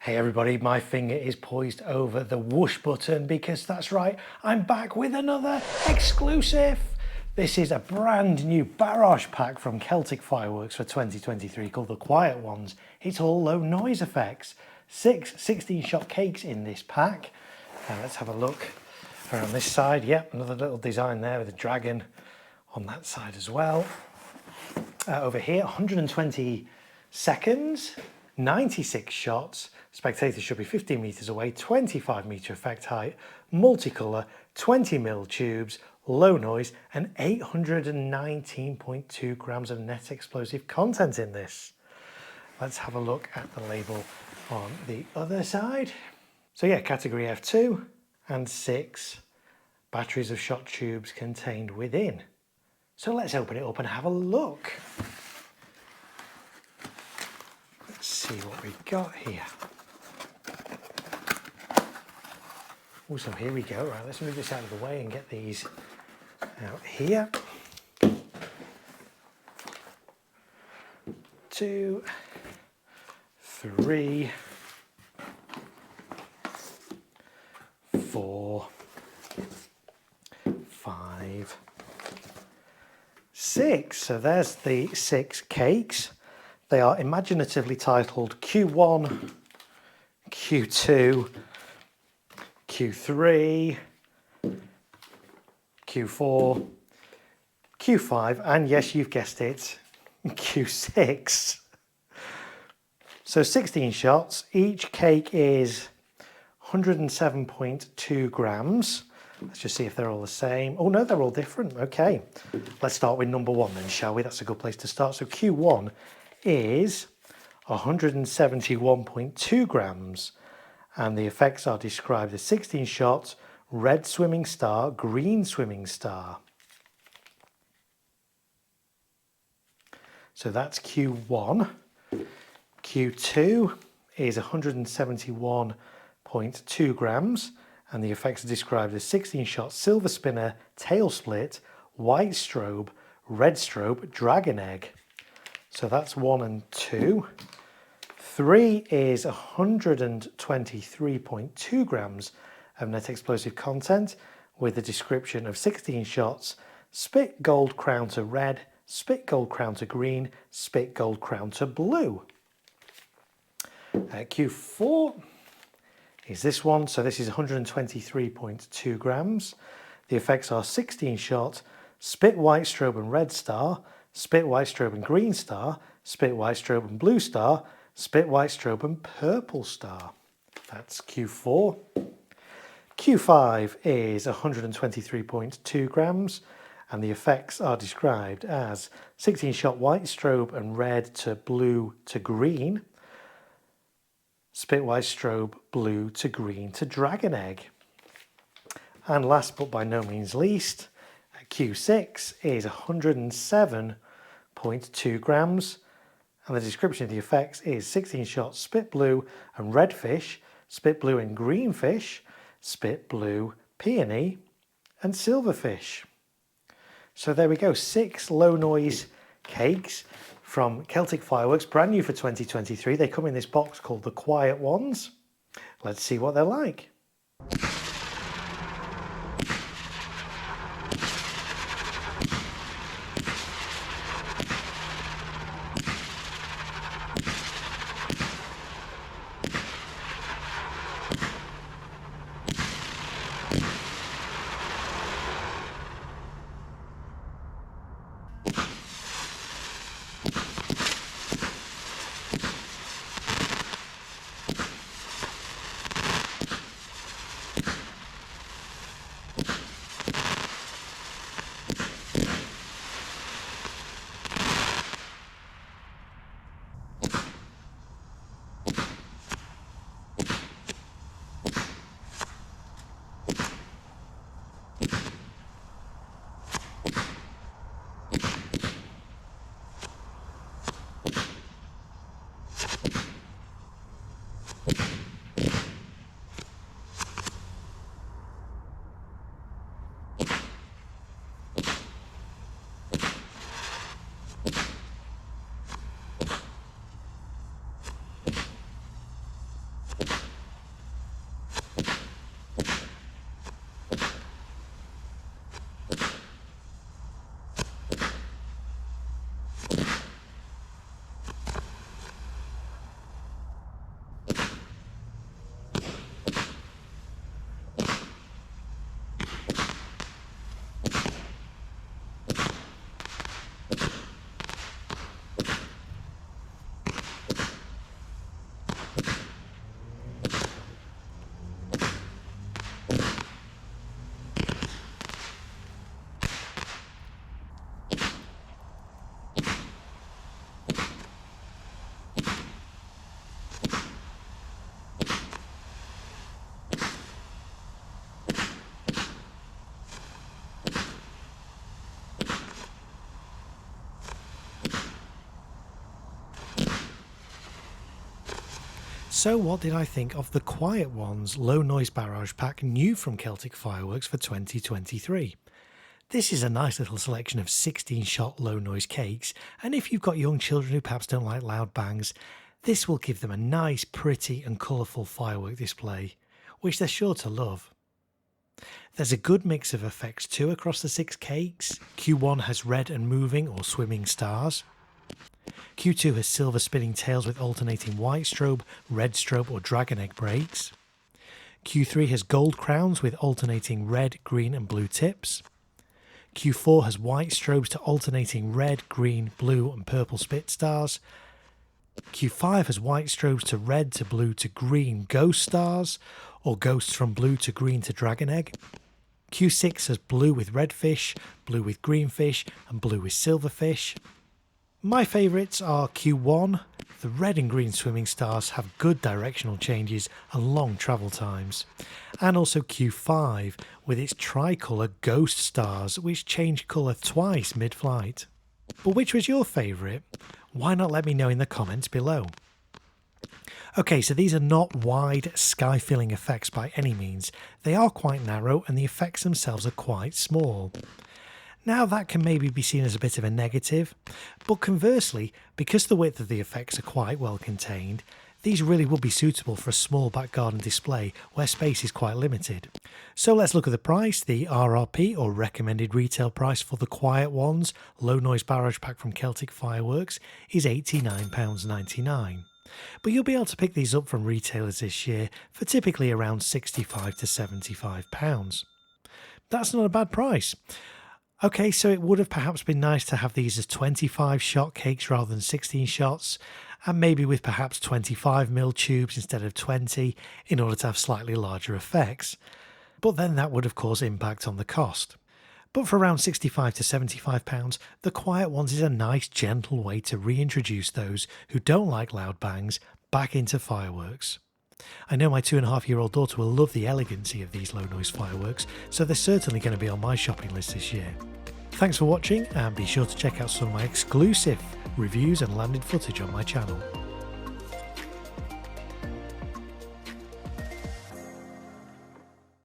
Hey everybody, my finger is poised over the whoosh button because that's right, I'm back with another exclusive. This is a brand new barrage pack from Celtic Fireworks for 2023 called The Quiet Ones. It's all low noise effects. 6 16-shot cakes in this pack. Let's have a look around this side. Yep, another little design there with a dragon on that side as well. Over here, 120 seconds, 96 shots. Spectators should be 15 metres away, 25 metre effect height, multicolour, 20mm tubes, low noise, and 819.2 grams of net explosive content in this. Let's have a look at the label on the other side. So yeah, category F2 and 6 batteries of shot tubes contained within. So let's open it up and have a look. Let's see what we've got here. Oh, so here we go. Right, let's move this out of the way and get these out here. 2, 3, 4, 5, 6. So there's the 6 cakes. They are imaginatively titled Q1, Q2, Q3, Q4, Q5, and yes, you've guessed it, Q6. So 16 shots. Each cake is 107.2 grams. Let's just see if they're all the same. Oh no, they're all different. Okay, let's start with number 1 then, shall we? That's a good place to start. So Q1 is 171.2 grams. And the effects are described as 16 shots, red swimming star, green swimming star. So that's Q1. Q2 is 171.2 grams. And the effects are described as 16 shots, silver spinner, tail split, white strobe, red strobe, dragon egg. So that's 1 and 2. 3 is 123.2 grams of net explosive content with a description of 16 shots, spit gold crown to red, spit gold crown to green, spit gold crown to blue. Q4 is this one. So this is 123.2 grams. The effects are 16 shot, spit white strobe and red star, spit white strobe and green star, spit white strobe and blue star, spit white strobe and purple star. That's Q4. Q5 is 123.2 grams and the effects are described as 16 shot white strobe and red to blue to green, spit white strobe blue to green to dragon egg. And last but by no means least, Q6 is 107.2 grams. And the description of the effects is 16 shots, spit blue and red fish, spit blue and green fish, spit blue peony, and silverfish. So there we go, 6 low noise cakes from Celtic Fireworks, brand new for 2023. They come in this box called The Quiet Ones. Let's see what they're like. So what did I think of the Quiet Ones low noise barrage pack new from Celtic Fireworks for 2023? This is a nice little selection of 16-shot low noise cakes, and if you've got young children who perhaps don't like loud bangs, this will give them a nice, pretty and colourful firework display, which they're sure to love. There's a good mix of effects too across the 6 cakes. Q1 has red and moving or swimming stars. Q2 has silver spinning tails with alternating white strobe, red strobe or dragon egg breaks. Q3 has gold crowns with alternating red, green and blue tips. Q4 has white strobes to alternating red, green, blue and purple spit stars. Q5 has white strobes to red to blue to green ghost stars, or ghosts from blue to green to dragon egg. Q6 has blue with red fish, blue with green fish and blue with silver fish. My favourites are Q1. The red and green swimming stars have good directional changes and long travel times. And also Q5 with its tricolour ghost stars which change colour twice mid-flight. But which was your favourite? Why not let me know in the comments below. Okay, so these are not wide sky-filling effects by any means. They are quite narrow and the effects themselves are quite small. Now that can maybe be seen as a bit of a negative, but conversely, because the width of the effects are quite well contained, these really would be suitable for a small back garden display where space is quite limited. So let's look at the price. The RRP or recommended retail price for the Quiet Ones low noise barrage pack from Celtic Fireworks is £89.99. But you'll be able to pick these up from retailers this year for typically around £65 to £75. That's not a bad price. Okay, so it would have perhaps been nice to have these as 25-shot cakes rather than 16 shots, and maybe with perhaps 25mm tubes instead of 20 in order to have slightly larger effects. But then that would of course impact on the cost. But for around £65 to £75, the Quiet Ones is a nice gentle way to reintroduce those who don't like loud bangs back into fireworks. I know my 2.5-year-old daughter will love the elegancy of these low noise fireworks, so they're certainly going to be on my shopping list this year. Thanks for watching and be sure to check out some of my exclusive reviews and landed footage on my channel.